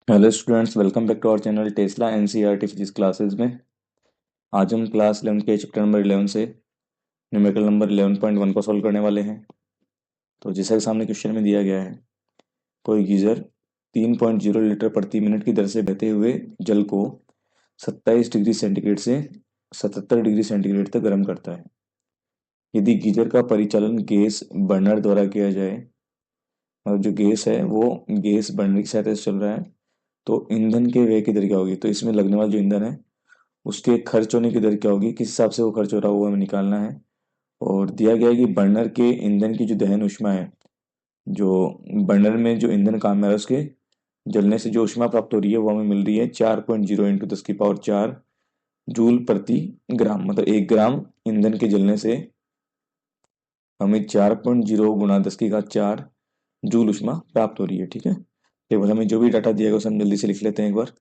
Hello students, welcome back to our channel Tesla NCERT physics classes में। आज हम class 11 के चैप्टर नंबर 11 से न्यूमेरिकल नंबर 11.1 को सॉल्व करने वाले हैं। तो जैसा कि सामने क्वेश्चन में दिया गया है, कोई गीजर 3.0 लीटर प्रति मिनट की दर से बहते हुए जल को 27 डिग्री सेंटीग्रेड से 77 डिग्री सेंटीग्रेड तक गर्म करता है। यदि गीजर का परिचालन गैस बर्नर द्वारा किया जाए, और जो गैस है वो गैस बर्नर की सहायता से चल रहा है, तो ईंधन के व्यय की दर क्या होगी। तो इसमें लगने वाला जो ईंधन है उसके खर्च होने की दर क्या होगी, किस हिसाब से वो खर्च हो रहा है वो हमें निकालना है। और दिया गया है कि बर्नर के ईंधन की जो दहन ऊष्मा है, जो बर्नर में जो ईंधन काम में आ रहा है उसके जलने से जो ऊष्मा प्राप्त हो रही है वो हमें मिल रही है 4.0 इंटू 10 की पावर 4 जूल प्रति ग्राम। मतलब 1 ग्राम ईंधन के जलने से हमें 4.0 गुणा 10 की घात 4 जूल ऊष्मा प्राप्त हो रही है। ठीक है, केवल हमें जो भी डाटा दिया गया उसे हम जल्दी से लिख लेते हैं एक बार।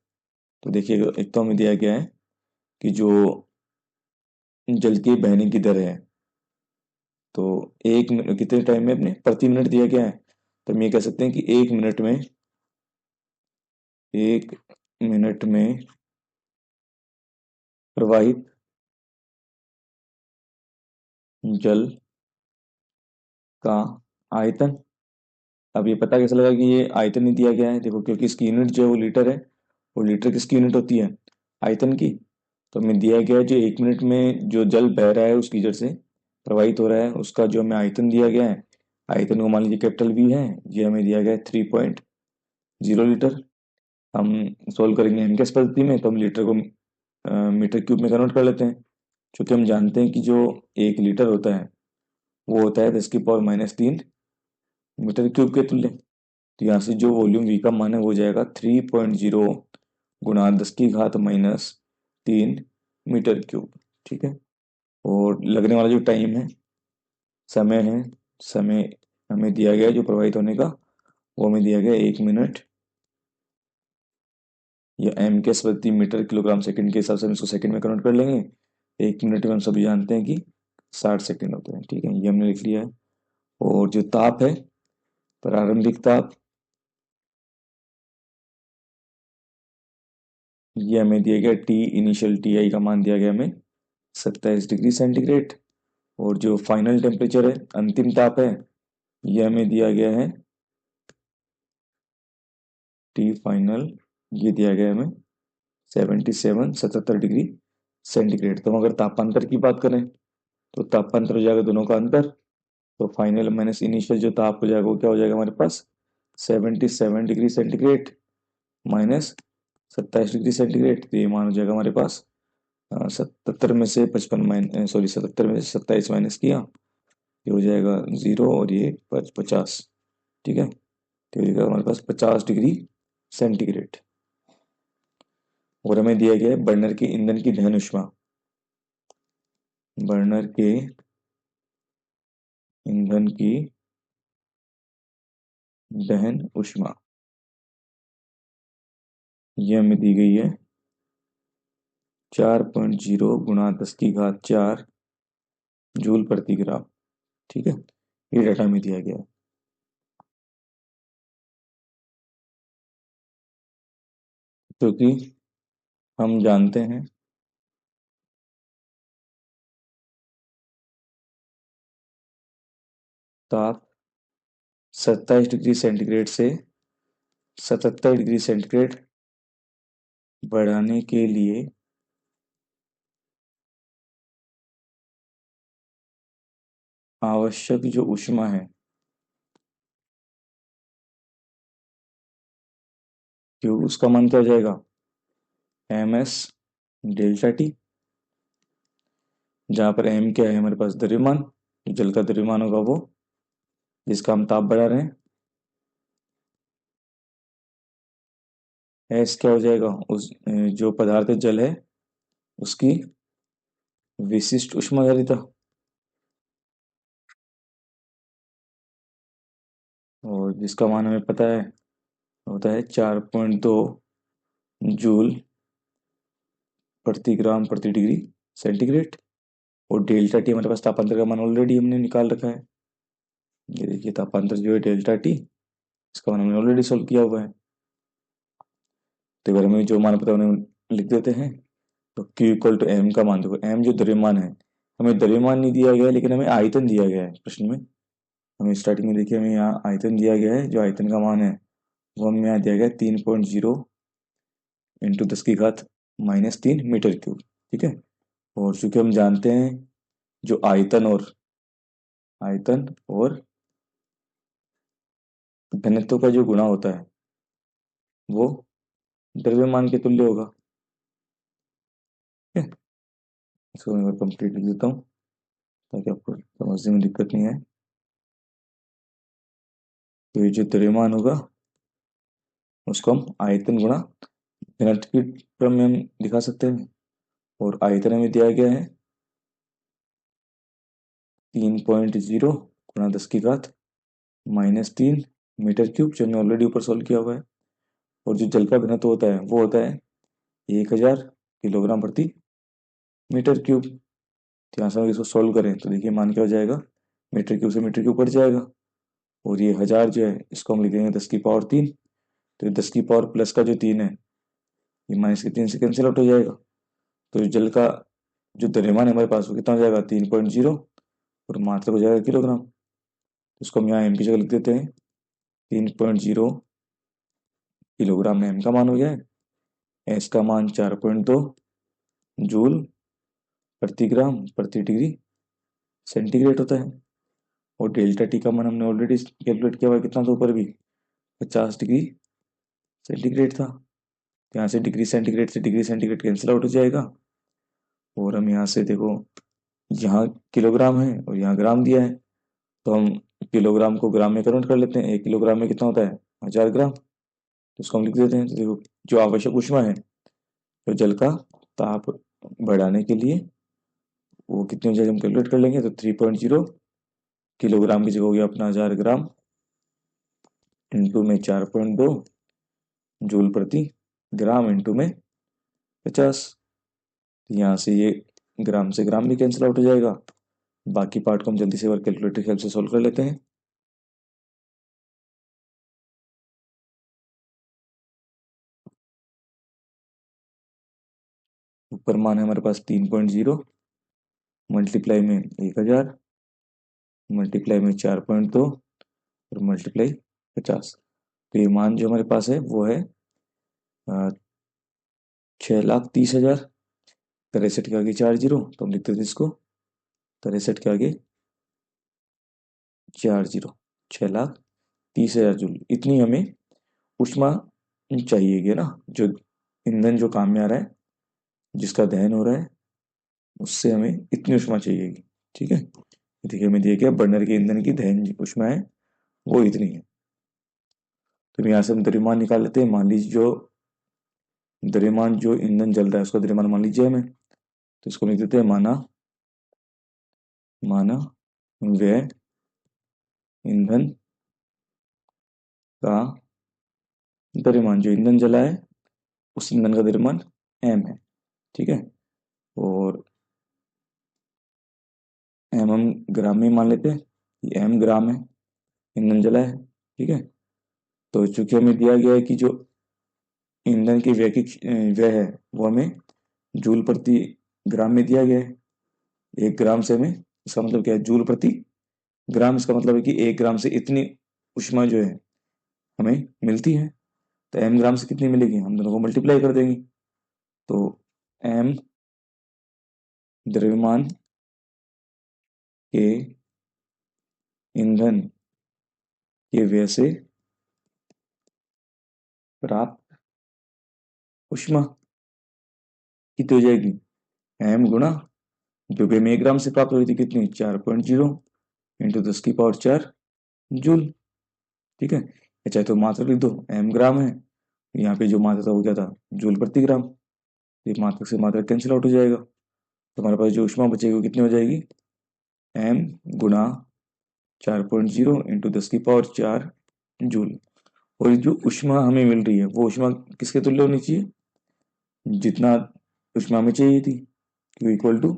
तो देखिए, एक तो हमें दिया गया है कि जो जल के बहने की दर है, तो एक मिनट कितने टाइम में अपने प्रति मिनट दिया गया है, तो हम ये कह सकते हैं कि 1 मिनट में प्रवाहित जल का आयतन। अब ये पता कैसे लगा कि ये आयतन ही दिया गया है, देखो क्योंकि इसकी यूनिट जो है वो लीटर है, और लीटर किसकी यूनिट होती है, आयतन की। तो हमें दिया गया है जो 1 मिनट में जो जल बह रहा है उस गीजर से प्रवाहित हो रहा है, उसका जो हमें आयतन दिया गया है, आयतन को मान लीजिए कैपिटल वी है, ये हमें दिया गया है 3.0 लीटर। हम सोल्व करेंगे एमकेस पद्धति में, तो हम लीटर को मीटर क्यूब में कन्वर्ट कर लेते हैं, क्योंकि हम जानते हैं कि जो 1 लीटर होता है वो होता है 10 की पावर -3 मीटर क्यूब के तुल्य। तो यहाँ से जो वॉल्यूम वी का मान है वो जाएगा 3.0 गुणा 10 की घात -3 मीटर क्यूब। ठीक है, और लगने वाला जो टाइम है, समय है, समय हमें दिया गया है जो प्रवाहित होने का, वो हमें दिया गया है 1 मिनट, या एम के प्रति मीटर किलोग्राम सेकंड के हिसाब से हम इसको सेकंड में कन्वर्ट कर लेंगे। 1 मिनट में हम सभी जानते हैं कि 60 सेकंड होते हैं। ठीक है, ये हमने लिख लिया है। और जो ताप है, प्रारंभिक ताप, ये हमें दिया गया टी इनिशियल टी आई का मान दिया गया हमें 27 डिग्री सेंटीग्रेड। और जो फाइनल टेम्परेचर है, अंतिम ताप है, ये हमें दिया गया है टी फाइनल, ये दिया गया है हमें 77 77 डिग्री सेंटीग्रेड। तो हम अगर तापांतर की बात करें, तो तापांतर हो जाएगा दोनों का अंतर। तो फाइनल माइनस इनिशियल जो ताप हो जाएगा वो क्या हो जाएगा हमारे पास, 77 degree centigrade minus 27 degree centigrade. तो ये मान हो जाएगा हमारे पास 77 में से 77 में से 27 माइनस किया, ये हो जाएगा 0, और ये 50। ठीक है, तो ये हमारे पास 50 डिग्री सेंटीग्रेड। और हमें दिया गया है बर्नर के ईंधन की दहन ऊष्मा, बर्नर के ईंधन की दहन ऊष्मा, ये हमें दी गई है 4.0 गुणा 10 की घात 4 जूल प्रति ग्राम। ठीक है, ये डाटा हमें दिया गया है। क्योंकि हम जानते हैं ताप 27 डिग्री सेंटीग्रेड से 77 डिग्री सेंटीग्रेड बढ़ाने के लिए आवश्यक जो ऊष्मा है, क्यों उसका मान क्या हो जाएगा, एम एस डेल्टा टी, जहां पर एम क्या है हमारे पास द्रव्यमान, जो जल का द्रव्यमान होगा वो, जिसका हम ताप बढ़ा रहे हैं। एस क्या हो जाएगा, उस जो पदार्थ जल है उसकी विशिष्ट ऊष्माधारिता, और जिसका मान हमें पता है होता है 4.2 जूल प्रति ग्राम प्रति डिग्री सेंटीग्रेड। और डेल्टा टी हमारे पास तापांतर का मान ऑलरेडी हमने निकाल रखा है। ये देखिए तापांतर जो है डेल्टा टी, इसका मान हमने ऑलरेडी सोल्व किया हुआ है। तो अगर हमें जो मान पता है उन्हें लिख देते हैं। तो Q इक्वल टू एम का मान देखो, एम जो द्रव्यमान है, हमें द्रव्यमान नहीं दिया गया है लेकिन हमें आयतन दिया गया है प्रश्न में। हमें स्टार्टिंग में देखिए, हमें यहाँ आयतन दिया गया है, जो आयतन का मान है वो हमें यहाँ दिया गया है 3.0 इंटू 10⁻³ ठीक है। और चूंकि हम जानते हैं जो आयतन और घनत्व का जो गुणा होता है वो द्रव्यमान के तुल्य होगा। ठीक है, इसको मैं कंप्लीट लिख देता हूँ ताकि आपको समझने में दिक्कत नहीं आए। तो ये जो द्रव्यमान होगा उसको हम आयतन गुणा घनत्व की क्रम में हम दिखा सकते हैं। और आयतन हमें दिया गया है 3.0 गुणा 10⁻³ जो हमने ऑलरेडी ऊपर सॉल्व किया हुआ है। और जो जल का घनत्व होता है वो होता है 1000 किलोग्राम प्रति मीटर क्यूब। तो यहाँ से हम इसको सॉल्व करें तो देखिए मान क्या हो जाएगा, मीटर क्यूब से मीटर क्यूब बढ़ जाएगा। और ये 1000 जो है इसको हम लिख देंगे 10⁻3। तो 10 प्लस का जो 3 है ये -3 से कैंसिल आउट हो जाएगा। तो जल का जो द्रव्यमान है हमारे पास वो कितना हो जाएगा 3.0 और मात्रक हो जाएगा किलोग्राम। तो इसको हम यहाँ एम की जगह लिख देते हैं 3.0 किलोग्राम में एम का मान हो गया है। एस का मान 4.2 जूल प्रति ग्राम प्रति डिग्री सेंटीग्रेड होता है। और डेल्टा टी का मान हमने ऑलरेडी कैलकुलेट किया हुआ है, कितना था ऊपर भी 50 डिग्री सेंटीग्रेड था। यहाँ से डिग्री सेंटीग्रेड कैंसिल आउट हो जाएगा। और हम यहाँ से देखो, यहाँ किलोग्राम है और यहाँ ग्राम दिया है, तो हम किलोग्राम को ग्राम में कन्वर्ट कर लेते हैं। 1 किलोग्राम में कितना होता है 1000 ग्राम। तो उसको हम लिख देते हैं। तो देखो जो आवश्यक ऊष्मा है तो जल का ताप बढ़ाने के लिए वो कितनी हो जाएगी हम कैलकुलेट कर लेंगे। तो 3.0 किलोग्राम की जगह हो गया अपना 1000 ग्राम इंटू में 4.2 जूल प्रति ग्राम इंटू में 50। यहाँ से ये ग्राम से ग्राम भी कैंसिल आउट हो जाएगा। बाकी पार्ट को हम जल्दी से कैलकुलेटर की हेल्प से सॉल्व कर लेते हैं। ऊपर मान है हमारे पास 3.0 मल्टीप्लाई में 1000 मल्टीप्लाई में 4.2 और मल्टीप्लाई 50। तो ये मान जो हमारे पास है वो है 6,30,000। 63 के आगे 4 जीरो तो हम लिखते थे इसको 63 के आगे 4 जीरो, 6,30,000 जूल। इतनी हमें ऊष्मा चाहिएगी ना, जो ईंधन जो काम में आ रहा है जिसका दहन हो रहा है उससे हमें इतनी ऊष्मा चाहिएगी। ठीक है, देखिए हमें दिया गया बर्नर के ईंधन की दहन ऊष्मा है वो इतनी है। तो यहाँ से हम द्रव्यमान निकाल लेते हैं। मान लीजिए जो द्रव्यमान जो ईंधन जल रहा है उसका द्रव्यमान मान लीजिए हमें, तो इसको लिख देते हैं माना व्यय ईंधन का द्रव्यमान, जो ईंधन जला है उस ईंधन का द्रव्यमान m है। ठीक है, और m हम ग्राम में मान लेते हैं, ये m ग्राम है, ईंधन जला है। ठीक है, तो चूंकि हमें दिया गया है कि जो ईंधन की व्यय है वो हमें जूल प्रति ग्राम में दिया गया है। 1 ग्राम से हमें, इसका मतलब क्या है जूल प्रति ग्राम, इसका मतलब है कि 1 ग्राम से इतनी ऊष्मा जो है हमें मिलती है। तो m ग्राम से कितनी मिलेगी, हम दोनों को मल्टीप्लाई कर देंगे। तो m द्रव्यमान के ईंधन के व्यय से प्राप्त ऊष्मा कितनी हो जाएगी, m गुणा जो कि हमें 1 ग्राम से प्राप्त हुई थी कितनी 4.0 इंटू 10⁴ जूल। ठीक है, या चाहे तो मात्रक लिख दो, m ग्राम है, यहाँ पे जो मात्रा था वो क्या था जूल प्रति ग्राम। ये मात्रक से मात्रक कैंसिल आउट हो जाएगा। तो हमारे पास जो ऊष्मा बचेगी वो कितनी हो जाएगी m गुणा 4.0 इंटू 10⁴ जूल। और जो ऊष्मा हमें मिल रही है वो ऊष्मा किसके तुल्य होनी चाहिए, जितना ऊष्मा हमें चाहिए थी, Q इक्वल टू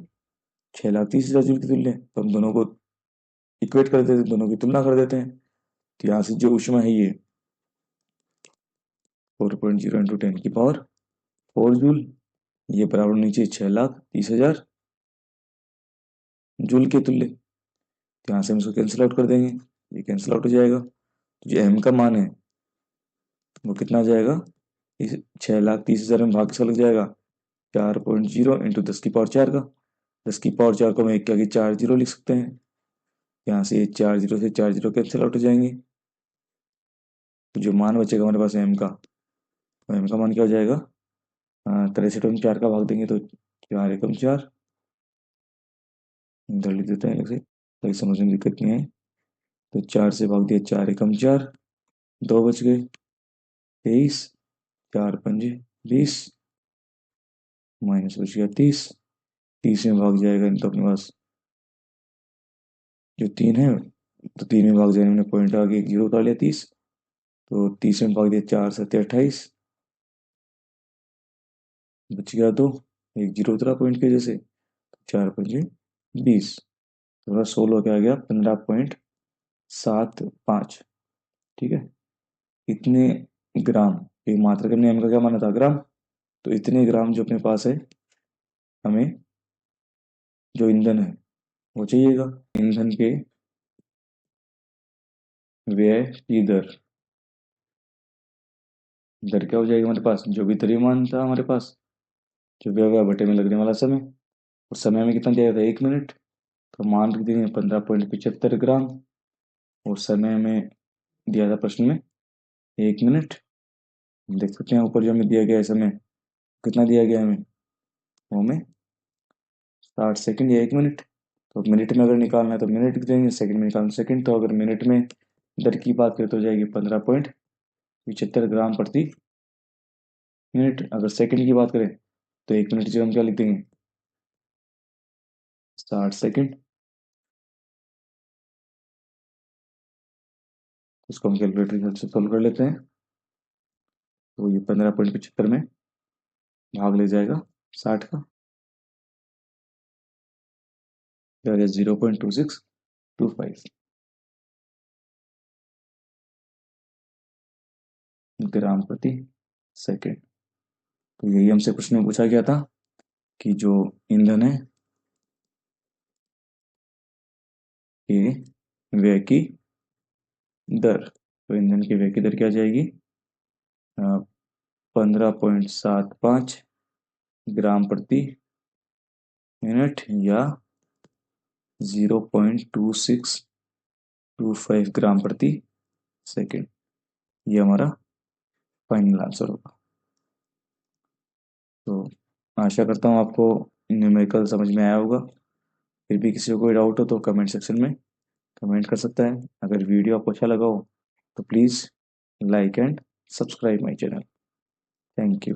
6,30,000 जूल के तुल्य। तो हम दोनों को इक्वेट कर देते हैं, दोनों की तुलना कर देते हैं। तो यहाँ से जो ऊष्मा है ये 4.0 इंटू 10⁴ जूल, ये बराबर नीचे 6,30,000 जूल के तुल्य। तो यहाँ से हम इसको कैंसिल आउट कर देंगे, ये कैंसिल आउट हो जाएगा। तो जो एम का मान है वो कितना आ जाएगा, इस 6,30,000 में भाग किसका लग जाएगा, 4.0 इंटू 10⁴ का। 10⁴ को हम एक के आगे 4 जीरो लिख सकते हैं। यहाँ से ये 4 जीरो से 4 जीरो कैंसिल आउट हो जाएंगे। तो जो मान बचेगा हमारे पास एम का, तो एम का मान क्या हो जाएगा, 63 में 4 का भाग देंगे तो 4 एकम 4, इधर लिख देते हैं अलग से ताकि समझने में दिक्कत नहीं आए। तो 4 से भाग दिया 4 एकम 4, 2 बच गए, 23, 4 पंजे 20, माइनस बच गया 30। 30 में भाग जाएगा तो अपने पास जो 3 है, तो 3 में भाग जाने में पॉइंट आगे 1 जीरो उतार लिया 30। तो 30 में भाग दिया 4 7 28, बच गया 2, 1 जीरो उतरा पॉइंट के जैसे, 4 पंजे 20, तो 16 क्या आ गया 15.75। ठीक है, इतने ग्राम, एक मात्रा के नियम का क्या माना था, ग्राम। तो इतने ग्राम जो अपने पास है, हमें जो ईंधन है वो चाहिएगा। ईंधन के व्यय की दर, दर क्या हो जाएगी हमारे पास, जो भी द्रव्यमान था हमारे पास, जो व्यय बटे में लगने वाला समय, और समय में कितना दिया था 1 मिनट, तो मान रख देंगे 15.75 ग्राम, और समय में दिया था प्रश्न में 1 मिनट। देख सकते हैं ऊपर जो हमें दिया गया है समय, कितना दिया गया है हमें, वो हमें 60 सेकंड या 1 मिनट। तो मिनट में अगर निकालना है तो मिनट देंगे, सेकंड में निकालना सेकंड। तो अगर मिनट में दर की बात करें तो हो जाएगी 15.75 ग्राम प्रति मिनट। अगर सेकंड की बात करें तो 1 मिनट जो हम क्या लिख देंगे, 60 सेकंड। इसको हम कैलकुलेटर की हेल्प से सोल्व कर लेते हैं। तो ये 15.75 में भाग ले जाएगा 60 का, 0.2625 ग्राम प्रति सेकंड। तो यही हमसे प्रश्न में पूछा गया था कि जो ईंधन है ये व्यय की दर, तो ईंधन की व्यय की दर क्या जाएगी, 15.75 ग्राम प्रति मिनट या 0.2625 ग्राम प्रति सेकंड। ये हमारा फाइनल आंसर होगा। तो आशा करता हूँ आपको न्यूमेरिकल समझ में आया होगा। फिर भी किसी को कोई डाउट हो तो कमेंट सेक्शन में कमेंट कर सकता है। अगर वीडियो आपको अच्छा लगा हो तो please like and subscribe my channel. Thank you.